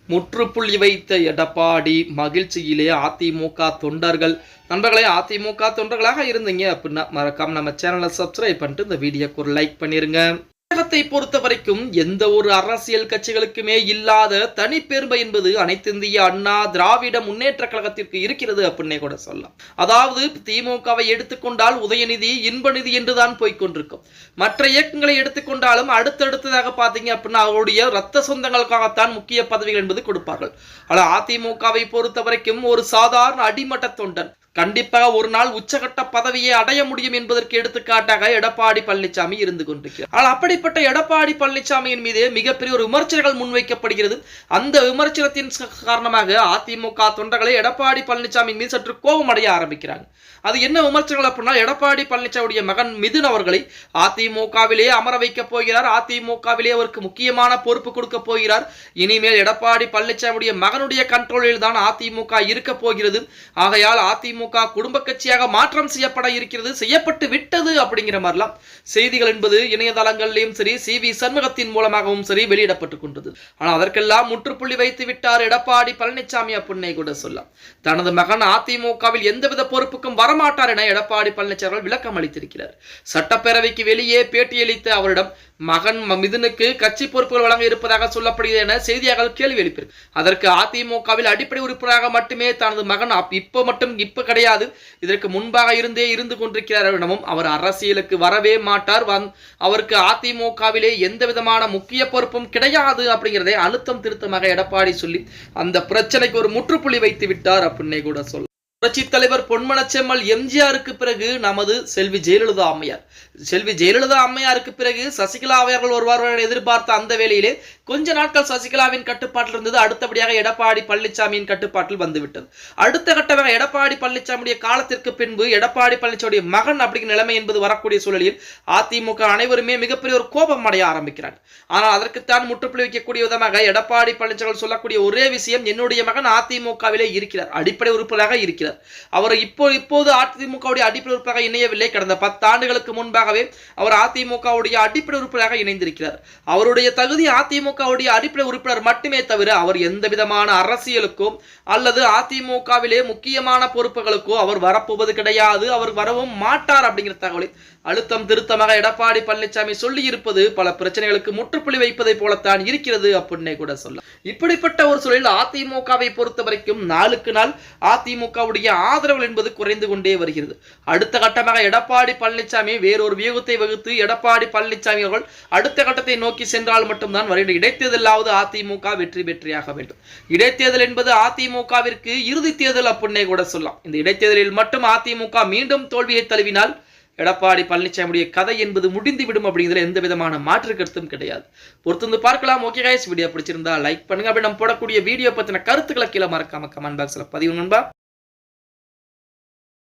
முற்றுப்புள்ளி வைத்த எடப்பாடி மகிழ்ச்சியிலே அதிமுக தொண்டர்கள். நண்பர்களே, அதிமுக தொண்டர்களாக இருந்தீங்க அப்படின்னா மறக்காம நம்ம சேனலை சப்ஸ்கிரைப் பண்ணிட்டு இந்த வீடியோக்கு ஒரு லைக் பண்ணிருங்க. தமிழகத்தை பொறுத்த வரைக்கும் எந்த ஒரு அரசியல் கட்சிகளுக்குமே இல்லாத தனிப்பெருமை என்பது அனைத்து இந்திய அண்ணா திராவிட முன்னேற்ற கழகத்திற்கு இருக்கிறது அப்படின்னே கூட சொல்லலாம். அதாவது திமுகவை எடுத்துக்கொண்டால் உதயநிதி, இன்பநிதி என்றுதான் போய்கொண்டிருக்கும். மற்ற இயக்கங்களை எடுத்துக்கொண்டாலும் அடுத்தடுத்ததாக பார்த்தீங்க அப்படின்னா அவருடைய ரத்த சொந்தங்களுக்காகத்தான் முக்கிய பதவிகள் என்பது கொடுப்பார்கள். ஆனால் அதிமுகவை பொறுத்த வரைக்கும் ஒரு சாதாரண அடிமட்ட தொண்டன் கண்டிப்பாக ஒரு நாள் உச்சகட்ட பதவியை அடைய முடியும் என்பதற்கு எடுத்துக்காட்டாக எடப்பாடி பழனிசாமி இருந்து கொண்டிருக்கிறார். ஆனால் அப்படிப்பட்ட எடப்பாடி பழனிசாமியின் மீது மிகப்பெரிய ஒரு விமர்சனங்கள் முன்வைக்கப்படுகிறது. அந்த விமர்சனத்தின் காரணமாக அதிமுக தொண்டர்களை எடப்பாடி பழனிசாமி மீது சற்று கோபம் அடைய ஆரம்பிக்கிறாங்க. அது என்ன விமர்சனங்கள் அப்படின்னா, எடப்பாடி பழனிசாமியுடைய மகன் மிதுன் அவர்களை அதிமுகவிலே அமர வைக்க போகிறார். அதிமுகவிலே அவருக்கு முக்கியமான பொறுப்பு கொடுக்க போகிறார். இனிமேல் எடப்பாடி பழனிசாமியுடைய மகனுடைய கண்ட்ரோலில் தான் அதிமுக இருக்க போகிறது. ஆகையால் அதிமுக குடும்ப கட்சியாக மாற்றம் செய்யப்பட இருக்கிறது, செய்யப்பட்டு விட்டது அப்படிங்கிற மாதிரிலாம் செய்திகள் என்பது இணையதளங்களிலும் சரி, CV சண்முகத்தின் மூலமாகவும் சரி வெளியிடப்பட்டுக் கொண்டது. ஆனால் அதற்கெல்லாம் முற்றுப்புள்ளி வைத்து விட்டார் எடப்பாடி பழனிசாமி அப்படின்னே கூட சொல்லலாம். தனது மகன் அதிமுகவில் எந்தவித பொறுப்புக்கும் வரமாட்டார் என எடப்பாடி பழனிசாமி விளக்கம் அளித்திருக்கிறார். சட்டப்பேரவைக்கு வெளியே பேட்டியளித்த அவரிடம் மகன் மிதுனுக்கு கட்சி பொறுப்புகள் வழங்க இருப்பதாக சொல்லப்படுகிறது என செய்தியாளர்கள் கேள்வி எழுப்பினர். அதற்கு அதிமுகவில் அடிப்படை உறுப்பினராக மட்டுமே தனது மகன் இப்ப கிடையாது, இதற்கு முன்பாக இருந்து கொண்டிருக்கிறார் எனவும் அவர் அரசியலுக்கு வரவே மாட்டார், அவருக்கு அதிமுகவிலே எந்த விதமான முக்கிய பொறுப்பும் கிடையாது அப்படிங்கிறதை அழுத்தம் திருத்தமாக எடப்பாடி சொல்லி அந்த பிரச்சனைக்கு ஒரு முற்றுப்புள்ளி வைத்து விட்டார் அப்படின்னே கூட சொல்ல. புரட்சி தலைவர் பொன்மனச்செம்மல் எம்ஜிஆருக்கு பிறகு நமது செல்வி ஜெயலலிதா அம்மையாருக்கு பிறகு சசிகலா அவர்கள் வருவார்கள் எதிர்பார்த்த அந்த வேளையிலே கொஞ்ச நாட்கள் சசிகலாவின் கட்டுப்பாட்டில் இருந்தது. அடுத்தபடியாக எடப்பாடி பழனிசாமியின் கட்டுப்பாட்டில் வந்துவிட்டது. அடுத்த கட்டமாக எடப்பாடி பழனிசாமியுடைய காலத்திற்கு பின்பு எடப்பாடி பழனிசாமியுடைய மகன் அப்படிங்கிற நிலைமை என்பது வரக்கூடிய சூழலில் அதிமுக அனைவருமே மிகப்பெரிய ஒரு கோபம் அடைய ஆரம்பிக்கிறார். ஆனால் அதற்குத்தான் முற்றுப்புள்ளி வைக்கக்கூடிய விதமாக எடப்பாடி பழனிசாமி சொல்லக்கூடிய ஒரே விஷயம், என்னுடைய மகன் அதிமுகவிலே இருக்கிறார், அடிப்படை உறுப்பினராக இருக்கிறார். அவர் இப்போது அதிமுகவுடைய அடிப்படை உறுப்பினராக இணையவில்லை. கடந்த 10 ஆண்டுகளுக்கு முன்பாகவே அவர் அதிமுகவுடைய அடிப்படை உறுப்பினராக இணைந்திருக்கிறார். அவருடைய தகுதி அதிமுகவுடைய அடிப்படை உறுப்பினர் மட்டுமே தவிர அவர் எந்த விதமான அரசியலுக்கோ அல்லது அதிமுகவிலே முக்கியமான பொறுப்புகளுக்கோ அவர் வரப்போவது கிடையாது, அவர் வரவும் மாட்டார் அப்படிங்கிற தகவலை அழுத்தம் திருத்தமாக எடப்பாடி பழனிசாமி சொல்லி இருப்பது பல பிரச்சனைகளுக்கு முற்றுப்புள்ளி வைப்பதை போலத்தான் இருக்கிறது அப்படின்னே கூட சொல்லலாம். இப்படிப்பட்ட ஒரு சூழலில் அதிமுகவை பொறுத்த வரைக்கும் நாளுக்கு நாள் அதிமுகவுடைய ஆதரவு என்பது குறைந்து கொண்டே வருகிறது. அடுத்த கட்டமாக எடப்பாடி பழனிசாமி வேறொரு வியூகத்தை வகுத்து எடப்பாடி பழனிசாமி அவர்கள் அடுத்த கட்டத்தை நோக்கி சென்றால் மட்டும்தான் வருகின்ற இடைத்தேர்தலாவது அதிமுக வெற்றியாக வேண்டும். இடைத்தேர்தல் என்பது அதிமுகவிற்கு இறுதி தேர்தல் அப்படின்னே கூட சொல்லலாம். இந்த இடைத்தேர்தலில் மட்டும் அதிமுக மீண்டும் தோல்வியை தழுவினால் எடப்பாடி பழனிசாமியுடைய கதை என்பது முடிந்துவிடும் அப்படிங்கிறதுல எந்த விதமான மாற்று கருத்தும் கிடையாது. பொறுத்து பார்க்கலாம். ஓகே கைஸ், வீடியோ பிடிச்சிருந்தா லைக் பண்ணுங்க. அப்படி நம்ம போடக்கூடிய வீடியோ பத்தின கருத்துக்களை கீழே மறக்காம கமெண்ட் பாக்ஸ்ல பதிவு நண்பா.